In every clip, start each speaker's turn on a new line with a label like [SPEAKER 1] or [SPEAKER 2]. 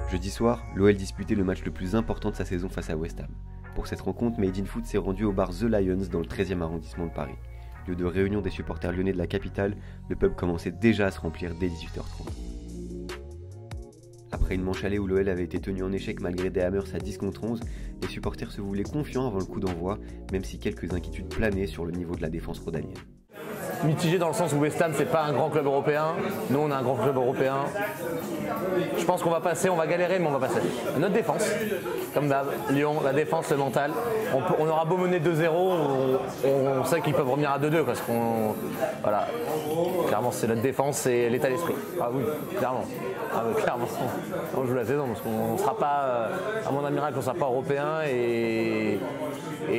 [SPEAKER 1] Jeudi soir, l'OL disputait le match le plus important de sa saison face à West Ham. Pour cette rencontre, Made in Foot s'est rendu au bar The Lions dans le 13e arrondissement de Paris. Lieu de réunion des supporters lyonnais de la capitale, le pub commençait déjà à se remplir dès 18h30. Après une manche allée où l'OL avait été tenu en échec malgré des hammers à 10 contre 11, les supporters se voulaient confiants avant le coup d'envoi, même si quelques inquiétudes planaient sur le niveau de la défense rhodanienne.
[SPEAKER 2] Mitigé dans le sens où West Ham c'est pas un grand club européen, nous on a un grand club européen. Je pense qu'on va passer, on va galérer mais on va passer. Notre défense, comme d'hab, Lyon, la défense, le mental, on aura beau mener 2-0, on sait qu'ils peuvent revenir à 2-2 parce qu'on, voilà, clairement c'est notre défense et l'état d'esprit. Ah oui, clairement. Ah oui, clairement, on joue la saison parce qu'on ne sera pas, à mon miracle, on ne sera pas européen et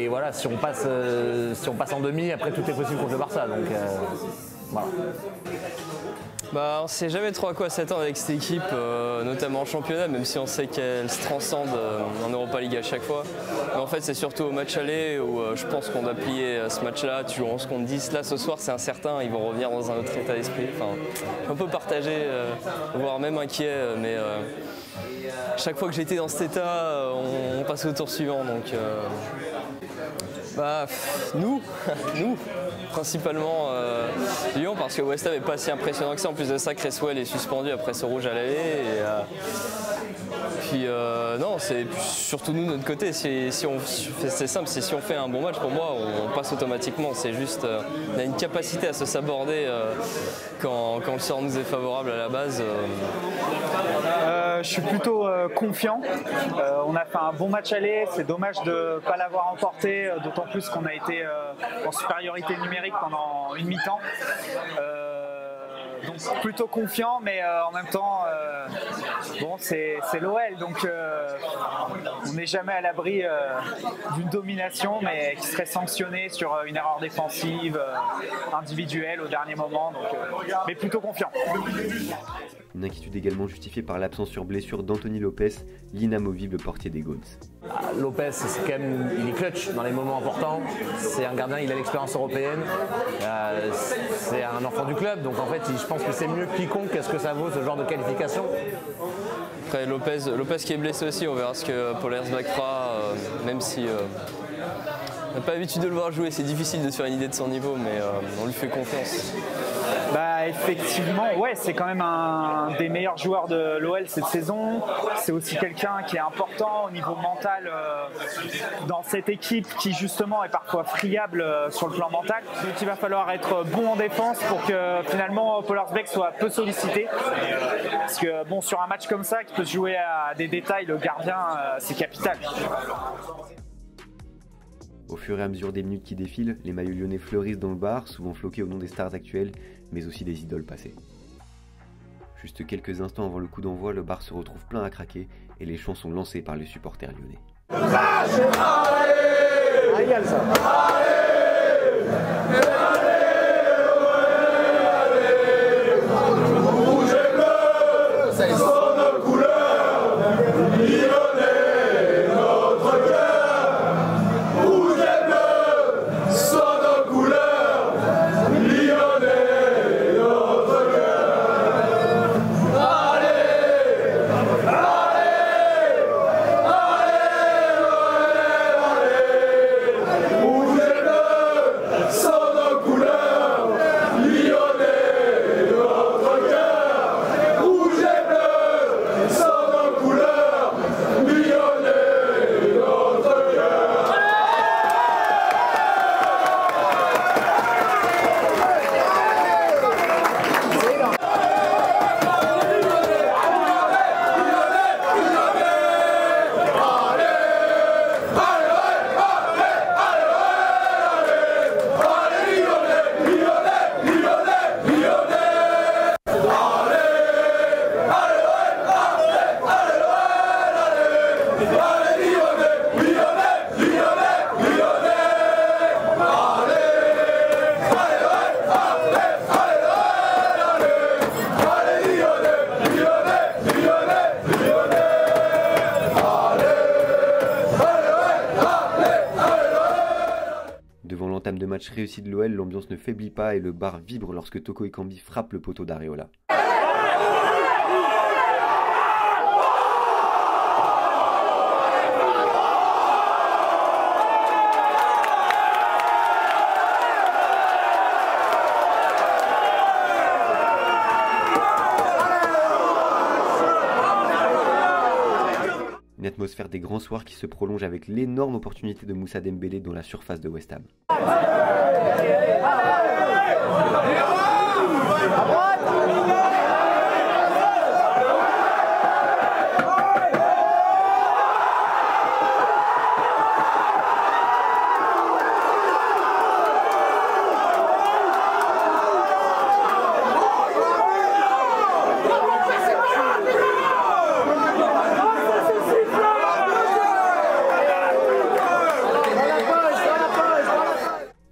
[SPEAKER 2] voilà, si on passe en demi, après tout est possible contre le Barça. Donc voilà.
[SPEAKER 3] On ne sait jamais trop à quoi s'attendre avec cette équipe, notamment en championnat, même si on sait qu'elle se transcende en Europa League à chaque fois. Mais en fait, c'est surtout au match aller où je pense qu'on doit plier ce match-là. Tu joues 11 contre 10. Là, ce soir, c'est incertain. Ils vont revenir dans un autre état d'esprit. Enfin, un peu partagé, voire même inquiet. Mais chaque fois que j'étais dans cet état, on passe au tour suivant. Donc, nous, principalement Lyon, parce que West Ham n'est pas si impressionnant que ça. En plus de ça, Cresswell est suspendu après ce rouge à l'aller. Puis non, c'est surtout nous de notre côté. C'est simple, si on fait un bon match, pour moi, on passe automatiquement. C'est juste, on a une capacité à se saborder quand le sort nous est favorable à la base.
[SPEAKER 4] Je suis plutôt confiant. On a fait un bon match aller. C'est dommage de ne pas l'avoir emporté, d'autant plus qu'on a été en supériorité numérique pendant une mi-temps. Donc plutôt confiant, mais en même temps, bon, c'est l'OL, donc on n'est jamais à l'abri d'une domination, mais qui serait sanctionnée sur une erreur défensive individuelle au dernier moment. Donc, mais plutôt confiant.
[SPEAKER 1] Une inquiétude également justifiée par l'absence sur blessure d'Anthony Lopez, l'inamovible portier des Gaunes.
[SPEAKER 2] Lopez, c'est quand même, il est clutch dans les moments importants. C'est un gardien, il a l'expérience européenne. C'est un enfant du club, donc en fait, je pense que c'est mieux que quiconque. Qu'est-ce que ça vaut ce genre de qualification?
[SPEAKER 3] Après Lopez qui est blessé aussi, on verra ce que Paul Herzbach fera, même si on n'a pas l'habitude de le voir jouer, c'est difficile de se faire une idée de son niveau, mais on lui fait confiance.
[SPEAKER 4] Effectivement, ouais, c'est quand même un des meilleurs joueurs de l'OL cette saison. C'est aussi quelqu'un qui est important au niveau mental dans cette équipe qui justement est parfois friable sur le plan mental. Donc il va falloir être bon en défense pour que finalement Paul Herzbach soit peu sollicité. Parce que bon, sur un match comme ça qui peut se jouer à des détails, le gardien c'est capital.
[SPEAKER 1] Au fur et à mesure des minutes qui défilent, les maillots lyonnais fleurissent dans le bar, souvent floqués au nom des stars actuelles, mais aussi des idoles passées. Juste quelques instants avant le coup d'envoi, le bar se retrouve plein à craquer et les chants sont lancés par les supporters lyonnais. L'entame de match réussi de l'OL, l'ambiance ne faiblit pas et le bar vibre lorsque Toko Ekambi frappe le poteau d'Areola. l'atmosphère des grands soirs qui se prolonge avec l'énorme opportunité de Moussa Dembélé dans la surface de West Ham.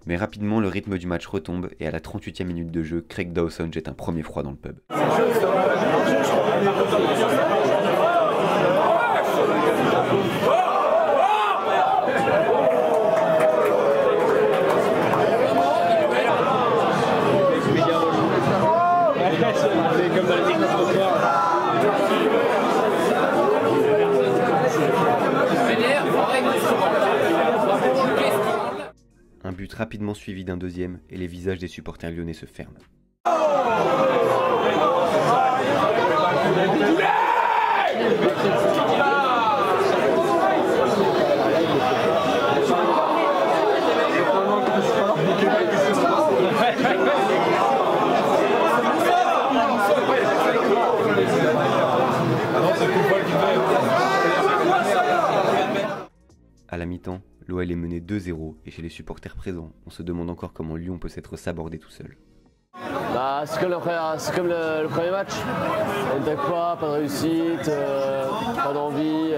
[SPEAKER 1] Mais rapidement, le rythme du match retombe et à la 38e minute de jeu, Craig Dawson jette un premier froid dans le pub. Un but rapidement suivi d'un deuxième et les visages des supporters lyonnais se ferment. À la mi-temps, l'OL est mené 2-0 et chez les supporters présents, on se demande encore comment Lyon peut s'être sabordé tout seul.
[SPEAKER 5] Bah, c'est comme le premier match. On n'attaque pas de réussite, pas d'envie,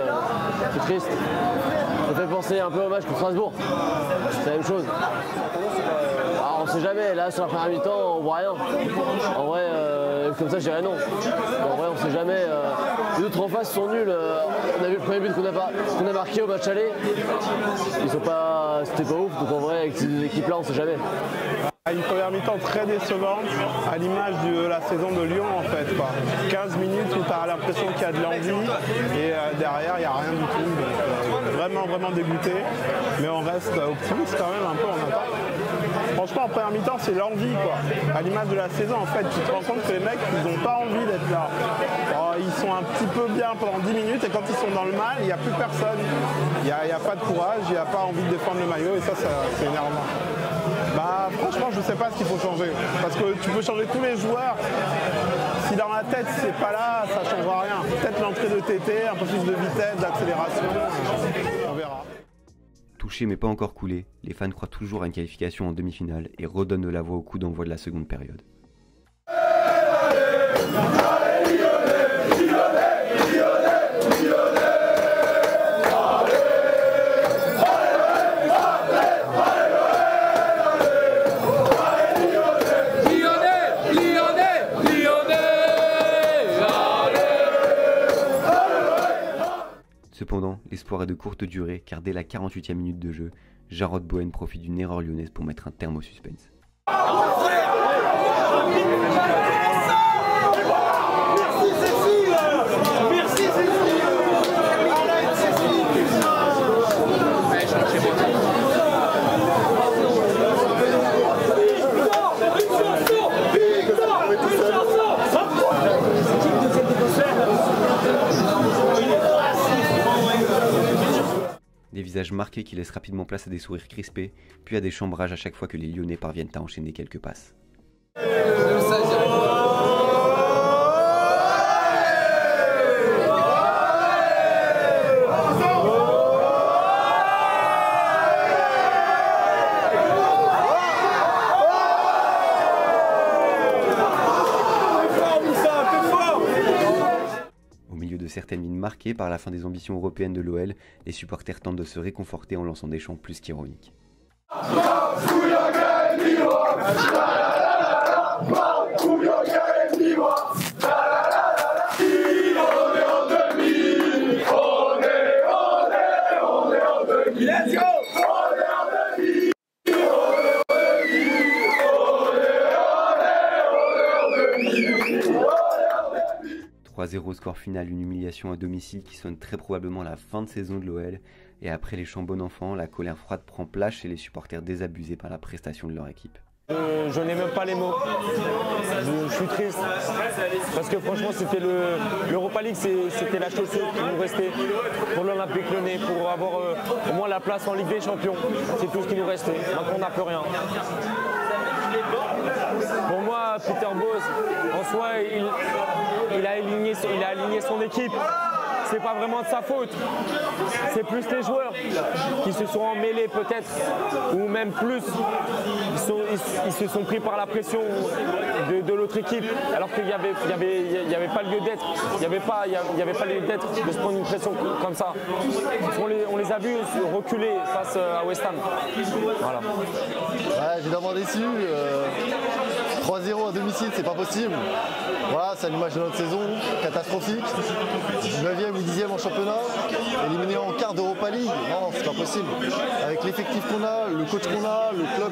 [SPEAKER 5] c'est triste. Ça fait penser un peu au match contre Strasbourg. C'est la même chose. Alors, on sait jamais, là sur la première mi-temps on voit rien. En vrai, comme ça je dirais non. En vrai on sait jamais. Les autres en face sont nuls. On a vu le premier but qu'on a marqué au match aller. C'était pas ouf, donc en vrai avec ces deux équipes là on sait jamais.
[SPEAKER 6] Une première mi-temps très décevante, à l'image de la saison de Lyon en fait. 15 minutes où tu as l'impression qu'il y a de l'envie et derrière il n'y a rien du tout. Donc, vraiment dégoûté, mais on reste optimiste quand même un peu en attente. Franchement en première mi-temps c'est l'envie quoi. À l'image de la saison en fait, tu te rends compte que les mecs ils n'ont pas envie d'être là. Alors, ils sont un petit peu bien pendant 10 minutes et quand ils sont dans le mal, il n'y a plus personne. Il n'y a pas de courage, il n'y a pas envie de défendre le maillot et ça c'est énervant. Bah franchement je sais pas ce qu'il faut changer. Parce que tu peux changer tous les joueurs. Si dans la tête c'est pas là, ça ne changera rien. Peut-être l'entrée de TT, un peu plus de vitesse, d'accélération, on verra.
[SPEAKER 1] Touché mais pas encore coulé, les fans croient toujours à une qualification en demi-finale et redonnent la voix au coup d'envoi de la seconde période. Cependant, l'espoir est de courte durée car dès la 48e minute de jeu, Jarrod Bowen profite d'une erreur lyonnaise pour mettre un terme au suspense. Des visages marqués qui laissent rapidement place à des sourires crispés, puis à des chambrages à chaque fois que les Lyonnais parviennent à enchaîner quelques passes. Certaines lignes marquées par la fin des ambitions européennes de l'OL, les supporters tentent de se réconforter en lançant des chants plus qu'ironiques. Let's go! 3-0 score final, une humiliation à domicile qui sonne très probablement la fin de saison de l'OL. Et après les chants bon enfant, la colère froide prend place chez les supporters désabusés par la prestation de leur équipe.
[SPEAKER 7] Je n'ai même pas les mots. Je suis triste. Parce que franchement, c'était l'Europa League, c'était la chaussure qui nous restait pour l'Olympique Lyonnais, pour avoir au moins la place en Ligue des Champions. C'est tout ce qui nous restait. Maintenant, on n'a plus rien. Pour moi, Peter Bosz, en soi, il a aligné son équipe. C'est pas vraiment de sa faute. C'est plus les joueurs qui se sont emmêlés peut-être, ou même plus. Ils se sont pris par la pression de l'autre équipe, alors qu'il n'y avait pas lieu d'être. Il n'y avait pas lieu d'être de se prendre une pression comme ça. On les a vus reculer face à West Ham. Voilà.
[SPEAKER 8] Ouais, évidemment déçu. 3-0 à domicile, c'est pas possible. Voilà, c'est l'image de notre saison, catastrophique. 9e ou 10e en championnat, éliminé en quart d'Europa League. Non, c'est pas possible. Avec l'effectif qu'on a, le coach qu'on a, le club,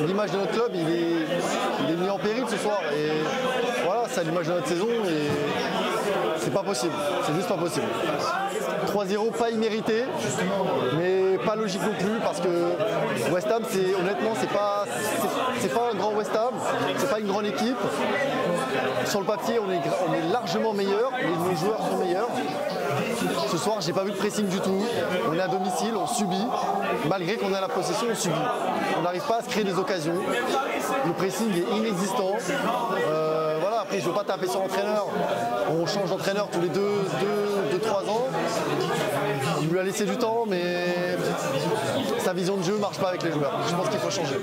[SPEAKER 8] l'image de notre club, il est mis en péril ce soir. Et voilà, c'est l'image de notre saison et c'est pas possible. C'est juste pas possible. 3-0, pas immérité, mais pas logique non plus parce que West Ham, honnêtement, c'est pas un grand West Ham, c'est pas une grande équipe. Sur le papier, on est largement meilleur, nos joueurs sont meilleurs. Ce soir, j'ai pas vu de pressing du tout. On est à domicile, on subit. Malgré qu'on a la possession, on subit. On n'arrive pas à se créer des occasions. Le pressing est inexistant. Voilà, après, je veux pas taper sur l'entraîneur. On change d'entraîneur tous les 2-3 ans. Il lui a laissé du temps, mais sa vision de jeu marche pas avec les joueurs. Je pense qu'il faut changer.